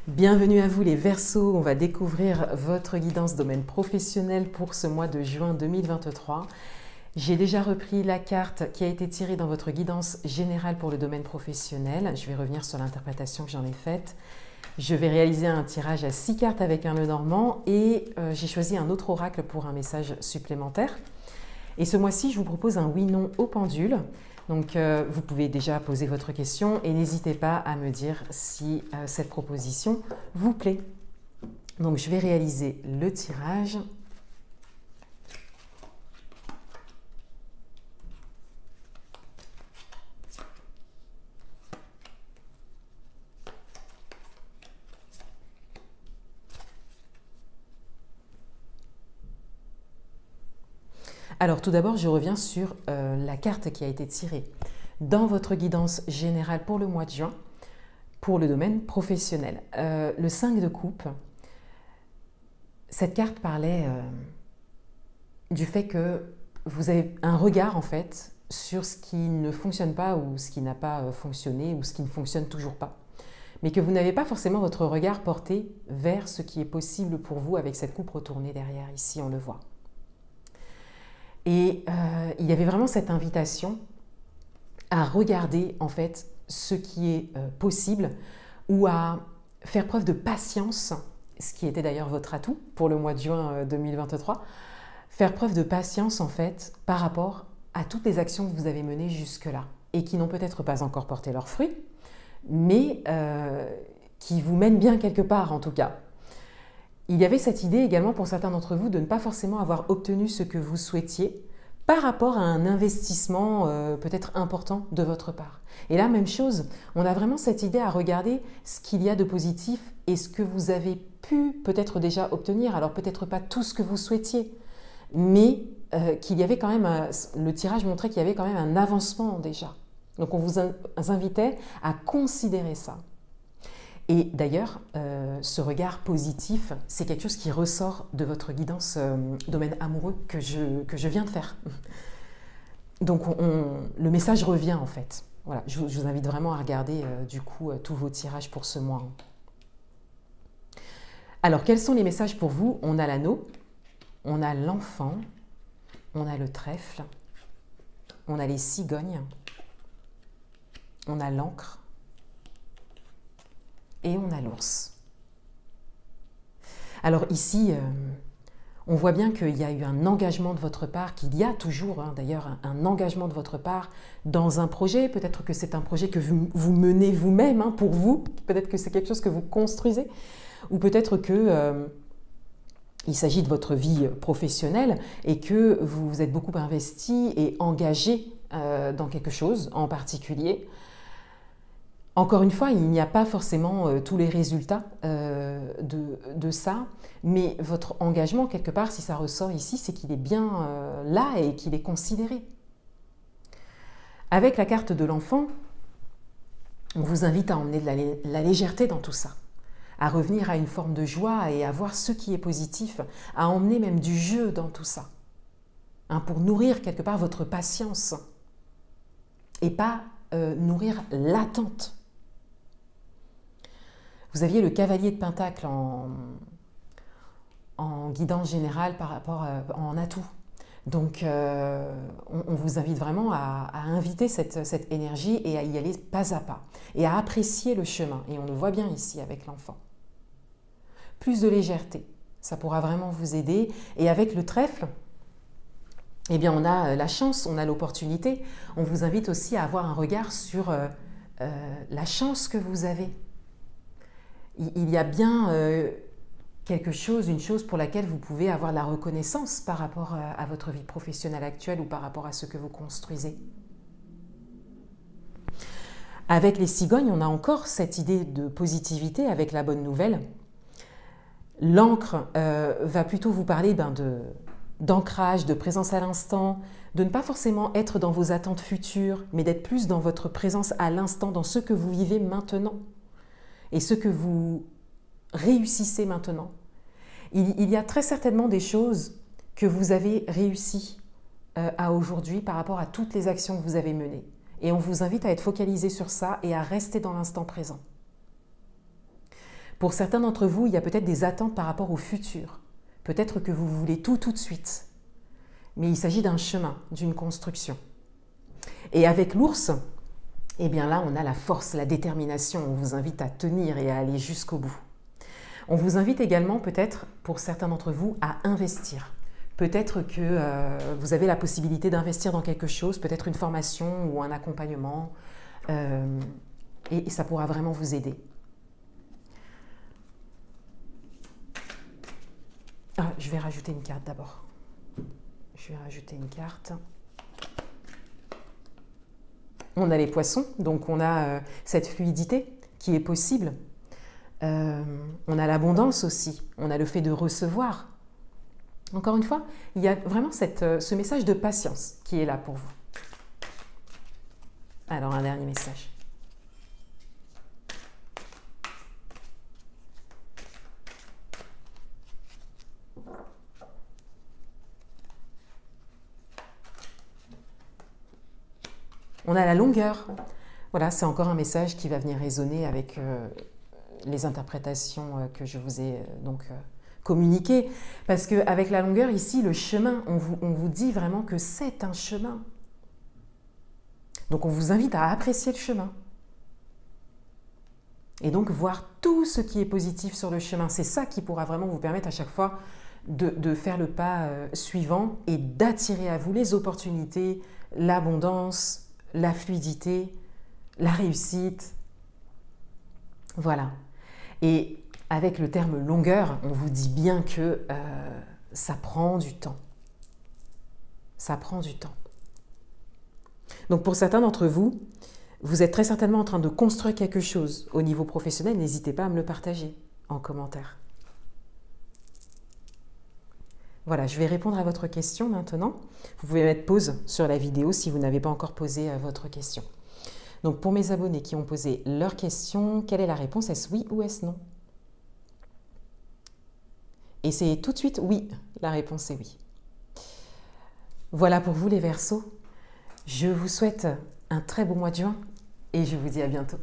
Bienvenue à vous les Verseaux, on va découvrir votre guidance domaine professionnel pour ce mois de juin 2023. J'ai déjà repris la carte qui a été tirée dans votre guidance générale pour le domaine professionnel. Je vais revenir sur l'interprétation que j'en ai faite. Je vais réaliser un tirage à 6 cartes avec un Lenormand et j'ai choisi un autre oracle pour un message supplémentaire. Et ce mois-ci, je vous propose un oui-non au pendule. Donc, vous pouvez déjà poser votre question et n'hésitez pas à me dire si cette proposition vous plaît. Donc, je vais réaliser le tirage. Alors tout d'abord, je reviens sur la carte qui a été tirée dans votre guidance générale pour le mois de juin, pour le domaine professionnel. Le 5 de coupe, cette carte parlait du fait que vous avez un regard en fait sur ce qui ne fonctionne pas ou ce qui n'a pas fonctionné ou ce qui ne fonctionne toujours pas. Mais que vous n'avez pas forcément votre regard porté vers ce qui est possible pour vous avec cette coupe retournée derrière, ici on le voit. Et il y avait vraiment cette invitation à regarder en fait ce qui est possible ou à faire preuve de patience, ce qui était d'ailleurs votre atout pour le mois de juin 2023, faire preuve de patience en fait par rapport à toutes les actions que vous avez menées jusque-là et qui n'ont peut-être pas encore porté leurs fruits, mais qui vous mènent bien quelque part en tout cas. Il y avait cette idée également pour certains d'entre vous de ne pas forcément avoir obtenu ce que vous souhaitiez par rapport à un investissement peut-être important de votre part. Et là, même chose, on a vraiment cette idée à regarder ce qu'il y a de positif et ce que vous avez pu peut-être déjà obtenir. Alors peut-être pas tout ce que vous souhaitiez, mais qu'il y avait quand même, le tirage montrait qu'il y avait quand même un avancement déjà. Donc on vous invitait à considérer ça. Et d'ailleurs, ce regard positif, c'est quelque chose qui ressort de votre guidance domaine amoureux que je viens de faire. Donc le message revient en fait. Voilà, je vous invite vraiment à regarder du coup tous vos tirages pour ce mois. Alors, quels sont les messages pour vous? On a l'anneau, on a l'enfant, on a le trèfle, on a les cigognes, on a l'encre, et on a l'ours. Alors ici, on voit bien qu'il y a eu un engagement de votre part, qu'il y a toujours d'ailleurs un engagement de votre part dans un projet. Peut-être que c'est un projet que vous menez vous-même pour vous. Peut-être que c'est quelque chose que vous construisez. Ou peut-être que il s'agit de votre vie professionnelle et que vous vous êtes beaucoup investi et engagé dans quelque chose en particulier. Encore une fois, il n'y a pas forcément tous les résultats de ça, mais votre engagement, quelque part, si ça ressort ici, c'est qu'il est bien là et qu'il est considéré. Avec la carte de l'enfant, on vous invite à emmener de la légèreté dans tout ça, à revenir à une forme de joie et à voir ce qui est positif, à emmener même du jeu dans tout ça, pour nourrir quelque part votre patience et pas nourrir l'attente. Vous aviez le cavalier de Pentacle en guidance générale par rapport en atout. Donc, on vous invite vraiment à inviter cette énergie et à y aller pas à pas et à apprécier le chemin. Et on le voit bien ici avec l'enfant. Plus de légèreté, ça pourra vraiment vous aider. Et avec le trèfle, eh bien, on a la chance, on a l'opportunité. On vous invite aussi à avoir un regard sur la chance que vous avez. Il y a bien quelque chose, une chose pour laquelle vous pouvez avoir la reconnaissance par rapport à votre vie professionnelle actuelle ou par rapport à ce que vous construisez. Avec les cigognes, on a encore cette idée de positivité avec la bonne nouvelle. L'encre va plutôt vous parler d'ancrage, de présence à l'instant, de ne pas forcément être dans vos attentes futures, mais d'être plus dans votre présence à l'instant, dans ce que vous vivez maintenant. Et ce que vous réussissez maintenant. Il y a très certainement des choses que vous avez réussi à aujourd'hui par rapport à toutes les actions que vous avez menées. Et on vous invite à être focalisé sur ça et à rester dans l'instant présent. Pour certains d'entre vous, il y a peut-être des attentes par rapport au futur. Peut-être que vous voulez tout de suite. Mais il s'agit d'un chemin, d'une construction. Et avec l'ours, eh bien là, on a la force, la détermination. On vous invite à tenir et à aller jusqu'au bout. On vous invite également, peut-être, pour certains d'entre vous, à investir. Peut-être que vous avez la possibilité d'investir dans quelque chose, peut-être une formation ou un accompagnement, et ça pourra vraiment vous aider. Ah, je vais rajouter une carte d'abord. Je vais rajouter une carte. On a les poissons, donc on a cette fluidité qui est possible. On a l'abondance aussi, on a le fait de recevoir. Encore une fois, il y a vraiment ce message de patience qui est là pour vous. Alors, un dernier message. On a la longueur. Voilà, c'est encore un message qui va venir résonner avec les interprétations que je vous ai communiquées. Parce qu'avec la longueur, ici, le chemin, on vous dit vraiment que c'est un chemin. Donc on vous invite à apprécier le chemin. Et donc voir tout ce qui est positif sur le chemin. C'est ça qui pourra vraiment vous permettre à chaque fois de faire le pas suivant et d'attirer à vous les opportunités, l'abondance, la fluidité, la réussite. Voilà. Et avec le terme longueur, on vous dit bien que ça prend du temps. Ça prend du temps. Donc pour certains d'entre vous, vous êtes très certainement en train de construire quelque chose au niveau professionnel. N'hésitez pas à me le partager en commentaire. Voilà, je vais répondre à votre question maintenant. Vous pouvez mettre pause sur la vidéo si vous n'avez pas encore posé votre question. Donc pour mes abonnés qui ont posé leur question, quelle est la réponse? Est-ce oui ou est-ce non? Et c'est tout de suite oui, la réponse est oui. Voilà pour vous les Verseaux. Je vous souhaite un très beau mois de juin et je vous dis à bientôt.